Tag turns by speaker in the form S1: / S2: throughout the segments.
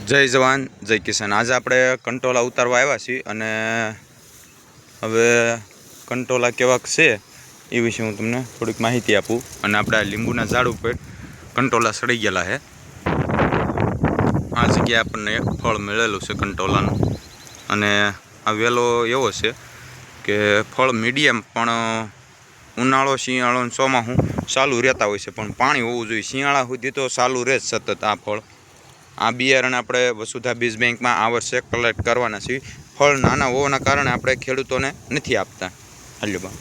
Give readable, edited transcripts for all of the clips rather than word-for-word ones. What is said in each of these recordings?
S1: જય જવાન જય કિસાન। આજે આપણે કંટોલા ઉતારવા આવ્યા છીએ અને હવે કંટોલા કેવાક છે એ વિશે હું તમને થોડીક માહિતી આપું। અને આપણે લીંબુના ઝાડ ઉપર કંટોલા સડી ગયેલા છે। આ જગ્યાએ આપણને એક ફળ મળેલું છે કંટોલાનું અને આ વેલો એવો છે કે ફળ મીડિયમ પણ ઉનાળો શિયાળો અને ચોમાસું ચાલુ રહેતા હોય છે, પણ પાણી હોવું જોઈએ। શિયાળા સુધી તો ચાલુ રહે જ સતત આ ફળ। આ બિયારણ આપણે વસુધા બીજ બેંકમાં આ વર્ષે કલેક્ટ કરવાના છીએ। ફળ નાના હોવાના કારણે આપણે ખેડૂતોને નથી આપતા। હાલ્યો બા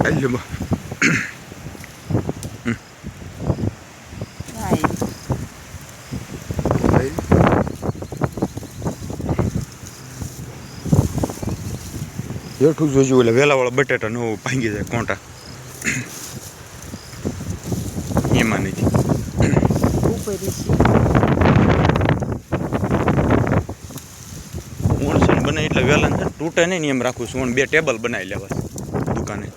S1: હાલ્યો બા હેઠું જોજો એટલે વેલાવાળા બટેટા ન ભાંગી જાય કોંટા એમાં નથી ઓણસીન બને એટલે વેલા તૂટે નહીં એમ રાખું છું। બે ટેબલ બનાવી લેવા દુકાને।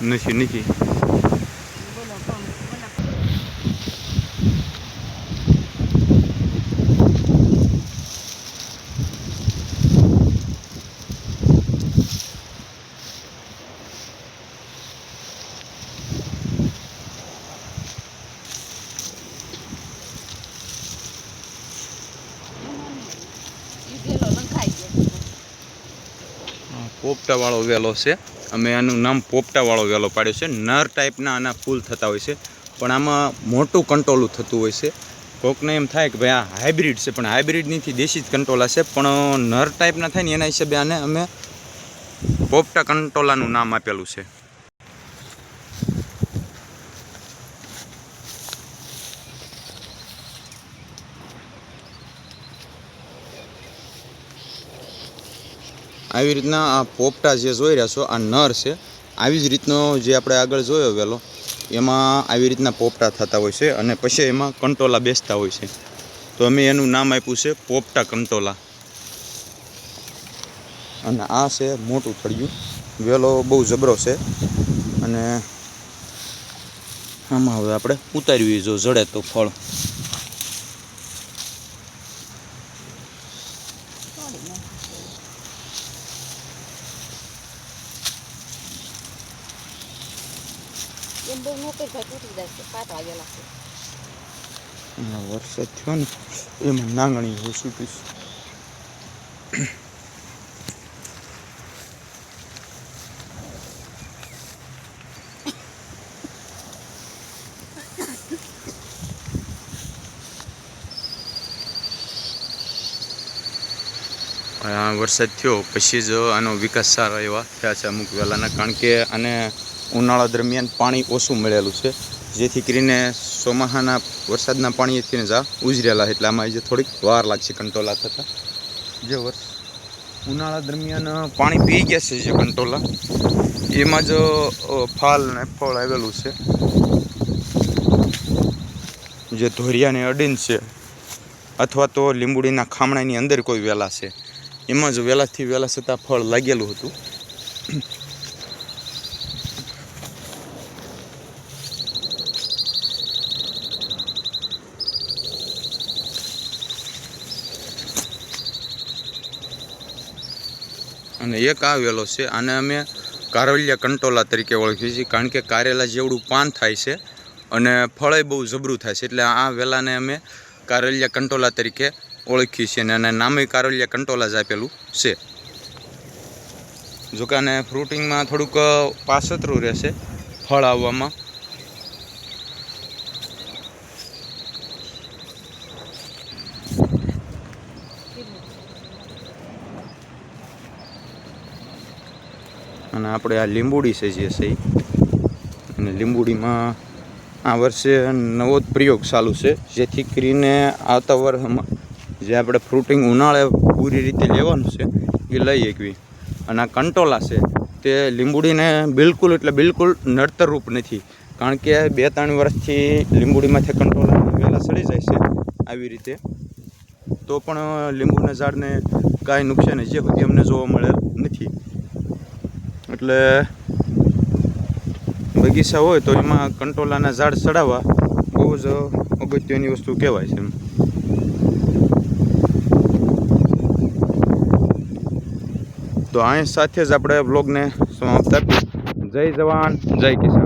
S1: નથી નથી પોપટાવાળો વેલો છે। અમે આનું નામ પોપટાવાળો વેલો પાડ્યો છે। નર ટાઈપના આના ફૂલ થતા હોય છે, પણ આમાં મોટું કંટોલું થતું હોય છે। કોકને એમ થાય કે ભાઈ આ હાઇબ્રિડ છે, પણ હાઇબ્રિડ નથી, દેશી જ કંટોલા છે। પણ નર ટાઈપના થાય ને એના હિસાબે આને અમે પોપટા કંટોલાનું નામ આપેલું છે। આવી રીતના આ પોપટા જે જોઈ રહ્યા છો આ નર છે। આવી જ રીતનો જે આપણે આગળ જોયો વેલો એમાં આવી રીતના પોપટા થતા હોય છે અને પછી એમાં કંટોલા બેસતા હોય છે। તો અમે એનું નામ આપ્યું છે પોપટા કંટોલા। અને આ છે મોટું થળિયું। વેલો બહુ જબરો છે અને આમાં હવે આપણે ઉતારવી જો જડે તો ફળ। વરસાદ થયો ને એમાં નાંગણી ઓછી પીશ વરસાદ થયો પછી જ આનો વિકાસ સારો એવા થયા છે અમુક વેલાના, કારણ કે આને ઉનાળા દરમિયાન પાણી ઓછું મળેલું છે, જેથી કરીને ચોમાસાના વરસાદના પાણીથી જ આ ઉજરેલા, એટલે આમાં જે થોડીક વાર લાગશે કંટોલા થતાં। જે ઉનાળા દરમિયાન પાણી પી ગયા છે જે કંટોલા એમાં જ ફાલ ને ફળ આવેલું છે। જે ધોરિયાને અડીને છે અથવા તો લીંબુડીના ખામણાની અંદર કોઈ વેલા છે એમાં જ વહેલાથી વહેલા છતાં ફળ લાગેલું હતું। અને એક આ વેલો છે, આને અમે કારોલિયા કંટોલા તરીકે ઓળખીએ છીએ, કારણ કે કારેલા જેવડું પાન થાય છે અને ફળે બહુ જબરું થાય છે, એટલે આ વેલાને અમે કારોલિયા કંટોલા તરીકે ઓળખીએ છીએ અને નામે કારોલિયા કંટોલા જ આપેલું છે। જોકે આને ફ્રૂટિંગમાં થોડુંક પાસતરું રહેશે ફળ આવવામાં। અને આપણે આ લીંબુડી છે જે છે અને લીંબુડીમાં આ વર્ષે નવો જ પ્રયોગ ચાલુ છે, જેથી કરીને આવતા વર્ષમાં જે આપણે ફ્રૂટિંગ ઉનાળે પૂરી રીતે લેવાનું છે એ લઈ શકવી. અને આ કંટોલા છે તે લીંબુડીને બિલકુલ એટલે બિલકુલ નડતરરૂપ નથી, કારણ કે 2-3 વર્ષથી લીંબુડીમાંથી કંટોલા વહેલા સડી જાય છે આવી રીતે, તો પણ લીંબુના ઝાડને કાંઈ નુકસાન જે સુધી અમને જોવા મળેલ નથી. એટલે બગીચા હોય તો એમાં કંટોલાના ઝાડ ચડાવવા બહુ જ અગત્યની વસ્તુ કહેવાય છે. તો અહીં સાથે જ આપણે બ્લોગને સમાપ્ત આપીએ. જય જવાન જય કિસાન.